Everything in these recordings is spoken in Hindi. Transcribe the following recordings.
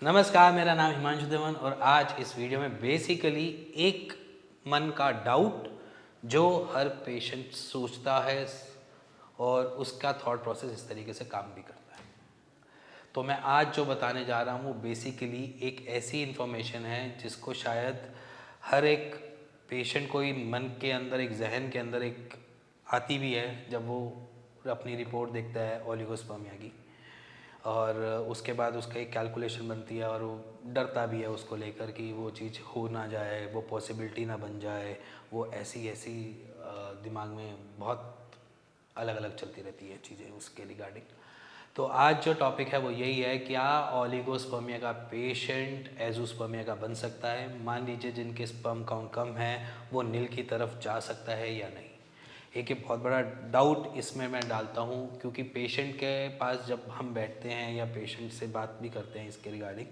नमस्कार, मेरा नाम हिमांशु देवन और आज इस वीडियो में बेसिकली एक मन का डाउट जो हर पेशेंट सोचता है और उसका थॉट प्रोसेस इस तरीके से काम भी करता है। तो मैं आज जो बताने जा रहा हूँ वो बेसिकली एक ऐसी इन्फॉर्मेशन है जिसको शायद हर एक पेशेंट को ही मन के अंदर, एक जहन के अंदर एक आती भी है जब वो अपनी रिपोर्ट देखता है ओलिगोस्पर्मिया की। और उसके बाद उसका एक कैलकुलेशन बनती है और वो डरता भी है उसको लेकर कि वो चीज़ हो ना जाए, वो पॉसिबिलिटी ना बन जाए, वो ऐसी ऐसी दिमाग में बहुत अलग अलग चलती रहती है चीज़ें उसके रिगार्डिंग। तो आज जो टॉपिक है वो यही है, क्या ओलिगोस्पर्मिया का पेशेंट एजोस्पर्मिया का बन सकता है। मान लीजिए जिनके स्पर्म काउंट कम है वो नील की तरफ जा सकता है या नहीं। एक ये बहुत बड़ा डाउट इसमें मैं डालता हूँ क्योंकि पेशेंट के पास जब हम बैठते हैं या पेशेंट से बात भी करते हैं इसके रिगार्डिंग,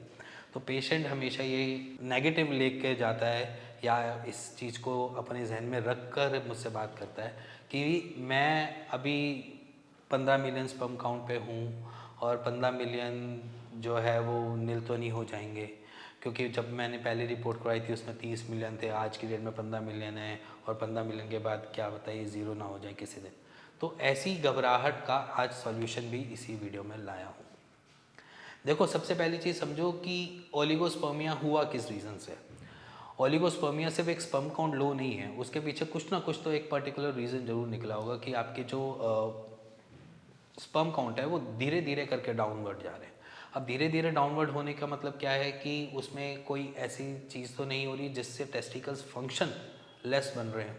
तो पेशेंट हमेशा ये नेगेटिव लेके जाता है या इस चीज़ को अपने जहन में रख कर मुझसे बात करता है कि मैं अभी 15 मिलियन स्पर्म काउंट पे हूँ और 15 मिलियन जो है वो नील तो नहीं हो जाएंगे, क्योंकि जब मैंने पहली रिपोर्ट करवाई थी उसमें 30 मिलियन थे, आज की डेट में 15 मिलियन है और 15 मिलियन के बाद क्या बताइए ज़ीरो ना हो जाए किसी दिन। तो ऐसी घबराहट का आज सॉल्यूशन भी इसी वीडियो में लाया हूँ। देखो, सबसे पहली चीज़ समझो कि ओलिगोस्पर्मिया हुआ किस रीज़न से। ओलिगोस्पर्मिया सिर्फ एक स्पर्म काउंट लो नहीं है, उसके पीछे कुछ ना कुछ तो एक पर्टिकुलर रीज़न जरूर निकला होगा कि आपके जो स्पर्म काउंट है वो धीरे धीरे करके डाउनवर्ड जा रहे हैं। अब धीरे धीरे डाउनवर्ड होने का मतलब क्या है कि उसमें कोई ऐसी चीज़ तो नहीं हो रही जिससे टेस्टिकल्स फंक्शन लेस बन रहे हैं।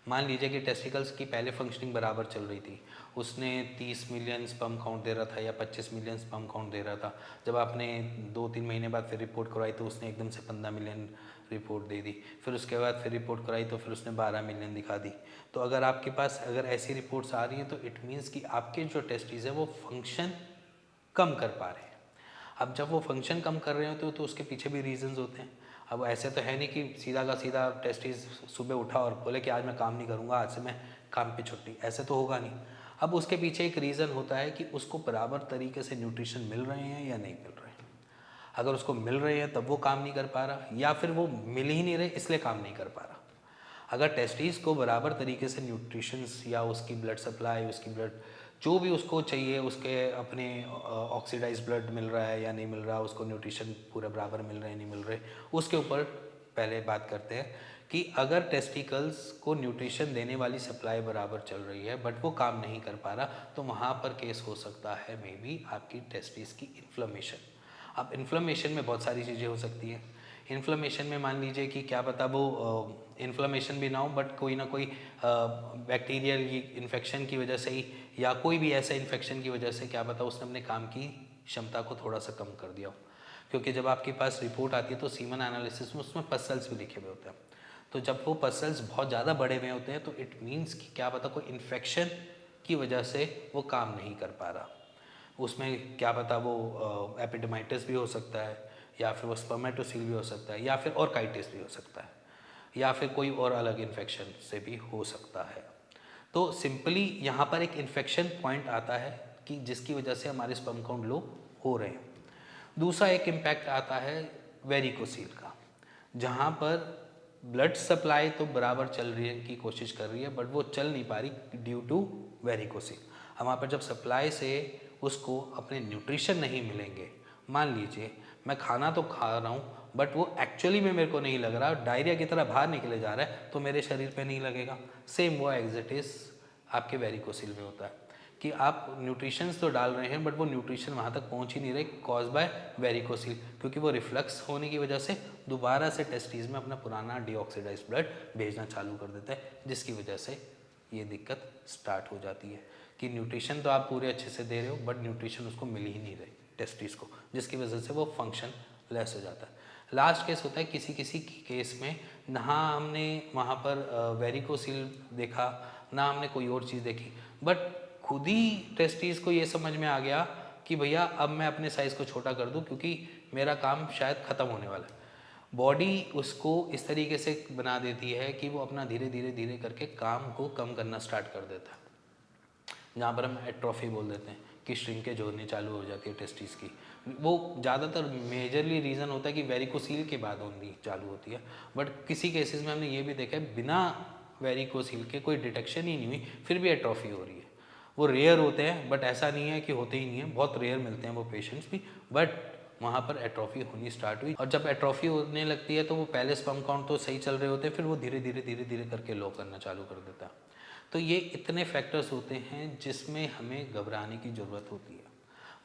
मान लीजिए कि टेस्टिकल्स की पहले फंक्शनिंग बराबर चल रही थी, उसने 30 मिलियन स्पर्म काउंट दे रहा था या 25 मिलियन स्पर्म काउंट दे रहा था। जब आपने 2-3 महीने बाद फिर रिपोर्ट करवाई तो उसने एकदम से 15 मिलियन रिपोर्ट दे दी। फिर उसके बाद फिर रिपोर्ट कराई तो फिर उसने 12 मिलियन दिखा दी। तो अगर आपके पास अगर ऐसी रिपोर्ट्स आ रही हैं तो इट मीन्स कि आपके जो टेस्टिस है वो फंक्शन कम कर पा रहे हैं। अब जब वो फंक्शन कम कर रहे होते हो तो उसके पीछे भी रीजंस होते हैं। अब ऐसे तो है नहीं कि सीधा का सीधा टेस्टिस सुबह उठा और बोले कि आज मैं काम नहीं करूँगा, आज से मैं काम पे छुट्टी, ऐसे तो होगा नहीं। अब उसके पीछे एक रीज़न होता है कि उसको बराबर तरीके से न्यूट्रिशन मिल रहे हैं या नहीं मिल रहे हैं। अगर उसको मिल रहे हैं तब वो काम नहीं कर पा रहा, या फिर वो मिल ही नहीं रहे इसलिए काम नहीं कर पा रहा। अगर टेस्टिस को बराबर तरीके से न्यूट्रिशंस या उसकी ब्लड सप्लाई, उसकी ब्लड जो भी उसको चाहिए, उसके अपने ऑक्सीडाइज ब्लड मिल रहा है या नहीं मिल रहा, उसको न्यूट्रिशन पूरा बराबर मिल रहे हैं नहीं मिल रहे, उसके ऊपर पहले बात करते हैं कि अगर टेस्टिकल्स को न्यूट्रिशन देने वाली सप्लाई बराबर चल रही है बट वो काम नहीं कर पा रहा, तो वहाँ पर केस हो सकता है मे बी आपकी टेस्टिस की इन्फ्लेमेशन। अब इन्फ्लेमेशन में बहुत सारी चीज़ें हो सकती हैं। इन्फ्लेमेशन में मान लीजिए कि क्या पता वो इन्फ्लेमेशन भी ना हो बट कोई ना कोई बैक्टीरियल इन्फेक्शन की वजह से ही या कोई भी ऐसा इन्फेक्शन की वजह से क्या पता उसने अपने काम की क्षमता को थोड़ा सा कम कर दिया हो। क्योंकि जब आपके पास रिपोर्ट आती है तो सीमन एनालिसिस में उसमें पसल्स भी लिखे हुए होते हैं। तो जब वो पसल्स बहुत ज़्यादा बड़े हुए होते हैं तो इट मीन्स कि क्या पता कोई इन्फेक्शन की वजह से वो काम नहीं कर पा रहा। उसमें क्या पता वो एपिडेमाइटिस भी हो सकता है, या फिर वो स्पर्मेटोसील भी हो सकता है, या फिर ऑर्काइटिस भी हो सकता है, या फिर कोई और अलग इन्फेक्शन से भी हो सकता है। तो सिंपली यहाँ पर एक इन्फेक्शन पॉइंट आता है कि जिसकी वजह से हमारे स्पर्म काउंट लो हो रहे हैं। दूसरा एक इम्पैक्ट आता है वेरिकोसील का, जहाँ पर ब्लड सप्लाई तो बराबर चल रही है की कोशिश कर रही है बट वो चल नहीं पा रही ड्यू टू वेरिकोसील। हमारे पर जब सप्लाई से उसको अपने न्यूट्रिशन नहीं मिलेंगे, मान लीजिए मैं खाना तो खा रहा हूँ बट वो एक्चुअली में मेरे को नहीं लग रहा, डायरिया की तरह बाहर निकले जा रहा है, तो मेरे शरीर पे नहीं लगेगा। सेम वो एग्जिटिस आपके वेरिकोसिल में होता है कि आप न्यूट्रिशंस तो डाल रहे हैं बट वो न्यूट्रिशन वहाँ तक पहुँच ही नहीं रहे, कॉज बाय वेरिकोसिल, क्योंकि वो रिफ्लक्स होने की वजह से दोबारा से टेस्टिस में अपना पुराना डीऑक्सीडाइज ब्लड भेजना चालू कर देता है, जिसकी वजह से ये दिक्कत स्टार्ट हो जाती है कि न्यूट्रिशन तो आप पूरे अच्छे से दे रहे हो बट न्यूट्रिशन उसको मिल ही नहीं रही टेस्टिस को, जिसकी वजह से वो फंक्शन लेस हो जाता है। लास्ट केस होता है किसी किसी केस में ना हमने वहाँ पर वेरिकोसिल देखा ना हमने कोई और चीज़ देखी, बट खुद ही टेस्टिस को ये समझ में आ गया कि भैया अब मैं अपने साइज़ को छोटा कर दूं क्योंकि मेरा काम शायद ख़त्म होने वाला है। बॉडी उसको इस तरीके से बना देती है कि वो अपना धीरे धीरे धीरे करके काम को कम करना स्टार्ट कर देता है। जहाँ पर हम एट्रोफी बोल देते हैं कि श्रिंकेज होने चालू हो जाती है टेस्टिस की। वो ज़्यादातर मेजरली रीज़न होता है कि वेरिकोसील के बाद होनी चालू होती है, बट किसी केसेस में हमने ये भी देखा है बिना वेरिकोसील के कोई डिटेक्शन ही नहीं हुई फिर भी एट्रोफी हो रही है। वो रेयर होते हैं, बट ऐसा नहीं है कि होते ही नहीं है, बहुत रेयर मिलते हैं वो पेशेंट्स भी, बट वहाँ पर एट्रोफी होनी स्टार्ट हुई। और जब एट्रोफी होने लगती है तो वो पहले स्पर्म काउंट तो सही चल रहे होते हैं, फिर वो धीरे धीरे करके लो करना चालू कर देता है। तो ये इतने फैक्टर्स होते हैं जिसमें हमें घबराने की ज़रूरत होती है।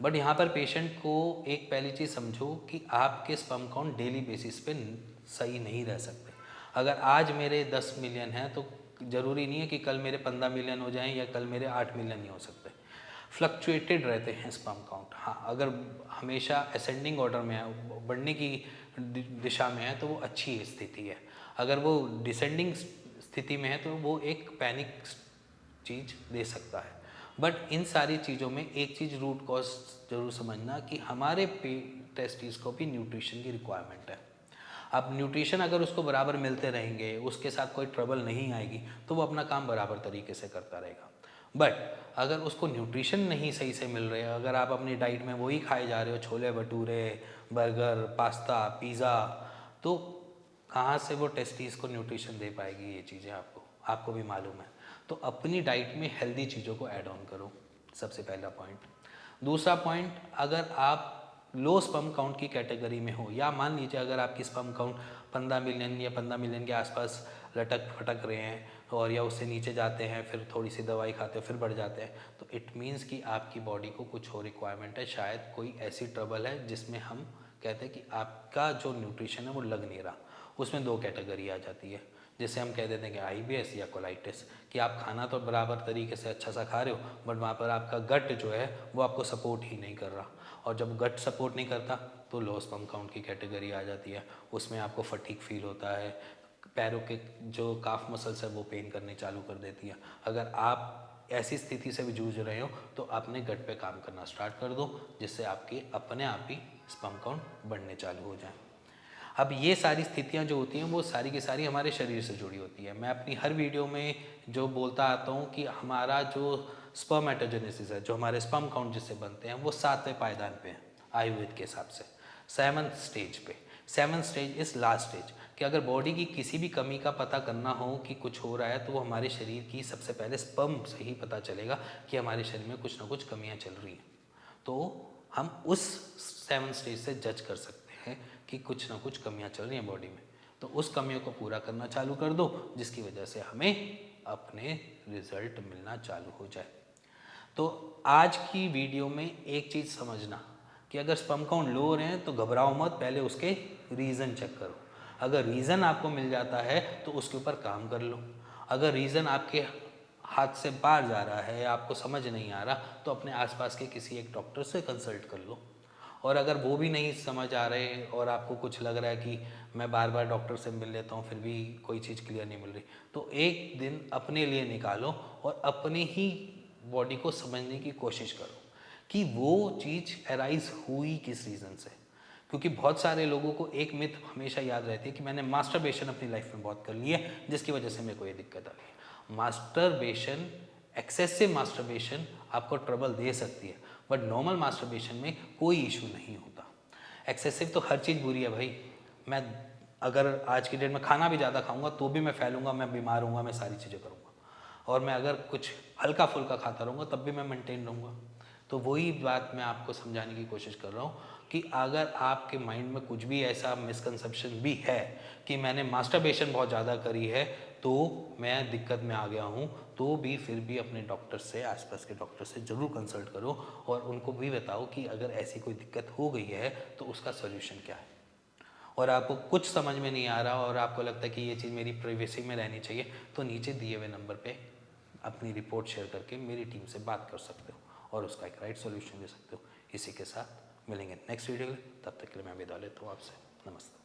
बट यहाँ पर पेशेंट को एक पहली चीज़ समझो कि आपके स्पर्म काउंट डेली बेसिस पे सही नहीं रह सकते। अगर आज मेरे 10 मिलियन हैं तो ज़रूरी नहीं है कि कल मेरे 15 मिलियन हो जाएं या कल मेरे 8 मिलियन ही हो सकते। फ्लक्चुएटेड रहते हैं स्पर्म काउंट। हाँ, अगर हमेशा असेंडिंग ऑर्डर में है, बढ़ने की दिशा में है तो वो अच्छी स्थिति है। अगर वो डिसेंडिंग स्थिति में है तो वो एक पैनिक चीज़ दे सकता है। बट इन सारी चीज़ों में एक चीज़ रूट कॉज जरूर समझना कि हमारे टेस्टिस को भी न्यूट्रिशन की रिक्वायरमेंट है। अब न्यूट्रिशन अगर उसको बराबर मिलते रहेंगे, उसके साथ कोई ट्रबल नहीं आएगी, तो वो अपना काम बराबर तरीके से करता रहेगा। बट अगर उसको न्यूट्रिशन नहीं सही से मिल रहे हैं, अगर आप अपनी डाइट में वही खाए जा रहे हो, chole bhature, burger, pasta, pizza, तो कहाँ से वो टेस्टिस को न्यूट्रिशन दे पाएगी? ये चीज़ें आपको भी मालूम है। तो अपनी डाइट में हेल्दी चीज़ों को ऐड ऑन करो, सबसे पहला पॉइंट। दूसरा पॉइंट, अगर आप लो स्पर्म काउंट की कैटेगरी में हो, या मान लीजिए अगर आपकी स्पर्म काउंट 15 मिलियन या 15 मिलियन के आसपास लटक फटक रहे हैं और या उससे नीचे जाते हैं, फिर थोड़ी सी दवाई खाते हो फिर बढ़ जाते हैं, तो इट मीन्स कि आपकी बॉडी को कुछ और रिक्वायरमेंट है, शायद कोई ऐसी ट्रबल है जिसमें हम कहते हैं कि आपका जो न्यूट्रिशन है वो लग नहीं रहा। उसमें दो कैटेगरी आ जाती है, जिसे हम कह देते हैं कि IBS या कोलाइटिस, कि आप खाना तो बराबर तरीके से अच्छा सा खा रहे हो, बट वहाँ पर आपका गट जो है वो आपको सपोर्ट ही नहीं कर रहा। और जब गट सपोर्ट नहीं करता तो लो स्पर्म काउंट की कैटेगरी आ जाती है। उसमें आपको फटीग फील होता है, पैरों के जो काफ मसल्स है वो पेन करने चालू कर देती है। अगर आप ऐसी स्थिति से भी जूझ रहे हो तो अपने गट पे काम करना स्टार्ट कर दो, जिससे आपके अपने आप ही स्पर्म काउंट बढ़ने चालू हो जाए। अब ये सारी स्थितियाँ जो होती हैं वो सारी की सारी हमारे शरीर से जुड़ी होती है। मैं अपनी हर वीडियो में जो बोलता आता हूँ कि हमारा जो स्पर्मेटोजेनेसिस है, जो हमारे स्पर्म काउंट जिससे बनते हैं, वो 7वें पायदान पे है आयुर्वेद के हिसाब से, 7th स्टेज पे। 7th stage is last stage, कि अगर बॉडी की किसी भी कमी का पता करना हो कि कुछ हो रहा है तो वो हमारे शरीर की सबसे पहले स्पर्म से ही पता चलेगा कि हमारे शरीर में कुछ ना कुछ कमियाँ चल रही हैं। तो हम उस 7th स्टेज से जज कर सकते हैं कि कुछ ना कुछ कमियां चल रही हैं बॉडी में, तो उस कमियों को पूरा करना चालू कर दो, जिसकी वजह से हमें अपने रिजल्ट मिलना चालू हो जाए। तो आज की वीडियो में एक चीज़ समझना कि अगर स्पर्म काउंट लो हो रहे हैं तो घबराओ मत, पहले उसके रीज़न चेक करो। अगर रीज़न आपको मिल जाता है तो उसके ऊपर काम कर लो। अगर रीज़न आपके हाथ से बाहर जा रहा है, आपको समझ नहीं आ रहा, तो अपने आसपास के किसी एक डॉक्टर से कंसल्ट कर लो। और अगर वो भी नहीं समझ आ रहे और आपको कुछ लग रहा है कि मैं बार बार डॉक्टर से मिल लेता हूँ फिर भी कोई चीज़ क्लियर नहीं मिल रही, तो एक दिन अपने लिए निकालो और अपनी ही बॉडी को समझने की कोशिश करो कि वो चीज़ अराइज हुई किस रीज़न से। क्योंकि बहुत सारे लोगों को एक मिथ हमेशा याद रहती है कि मैंने मास्टरबेशन अपनी लाइफ में बहुत कर ली है, जिसकी वजह से मेरे को ये दिक्कत आ गई। मास्टरबेशन, एक्सेसिव मास्टरबेशन आपको ट्रबल दे सकती है, बट नॉर्मल मास्टरबेशन में कोई इशू नहीं होता। एक्सेसिव तो हर चीज़ बुरी है भाई। मैं अगर आज की डेट में खाना भी ज़्यादा खाऊंगा तो भी मैं फैलूंगा, मैं बीमार होऊंगा, मैं सारी चीज़ें करूँगा। और मैं अगर कुछ हल्का फुल्का खाता रहूँगा तब भी मैं मेंटेन रहूँगा। तो वही बात मैं आपको समझाने की कोशिश कर रहा हूँ कि अगर आपके माइंड में कुछ भी ऐसा मिसकंसेप्शन भी है कि मैंने मास्टरबेशन बहुत ज़्यादा करी है तो मैं दिक्कत में आ गया हूँ, तो भी फिर भी अपने डॉक्टर से, आसपास के डॉक्टर से ज़रूर कंसल्ट करो और उनको भी बताओ कि अगर ऐसी कोई दिक्कत हो गई है तो उसका सोल्यूशन क्या है। और आपको कुछ समझ में नहीं आ रहा और आपको लगता है कि ये चीज़ मेरी प्राइवेसी में रहनी चाहिए, तो नीचे दिए हुए नंबर पे अपनी रिपोर्ट शेयर करके मेरी टीम से बात कर सकते हो और उसका एक राइट सॉल्यूशन दे सकते हो। इसी के साथ मिलेंगे नेक्स्ट वीडियो में, तब तक के लिए मैं विदा लेता हूँ आपसे। नमस्ते।